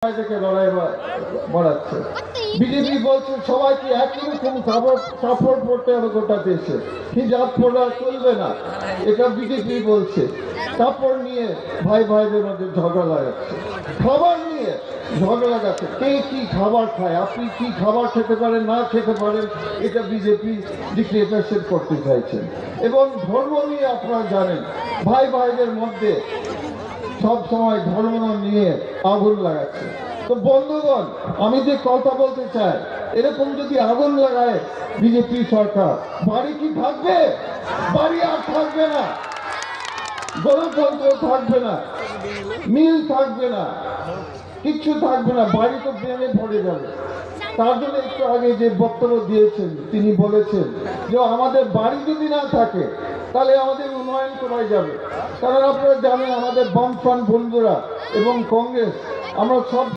থেকে লড়াই বাড়াচ্ছে। বিজেপি বলছে সবাইকে একই রকম কাপড় পরতে হবে গোটা দেশে, হিজাব পরা চলবে না, এটা বিজেপি বলছে। কাপড় নিয়ে ভাই ভাইদের মধ্যে ঝগড়া লাগাচ্ছে, খাবার নিয়ে ঝগড়া লাগাচ্ছে, কে কি খাবার খায়, আপনি কি খাবার খেতে পারেন না খেতে পারেন, এটা বিজেপি ডিক্লেরেশন করতে চাইছেন। এবং ধর্ম নিয়ে আপনারা জানেন ভাই ভাইদের মধ্যে সব সময় ধর্ম নিয়ে আগুন লাগাচ্ছে। তো বন্ধুগণ, আমি যে কথা বলতে চাই, এরকম যদি আগুন লাগায় বিজেপি সরকার, বাড়ি কি থাকবে? বাড়ি আর থাকবে না, গণতন্ত্র থাকবে না, মিল থাকবে না, কিচ্ছু থাকবে না, বাড়ি তো ভেঙে পড়ে যাবে। তার জন্য একটু আগে যে বক্তব্য দিয়েছেন তিনি বলেছেন যে আমাদের বাড়ি যদি না থাকে তাহলে আমাদের উন্নয়ন করা যাবে। কারণ আপনারা জানেন আমাদের বামফ্রন্ট বন্ধুরা এবং কংগ্রেস আমরা সব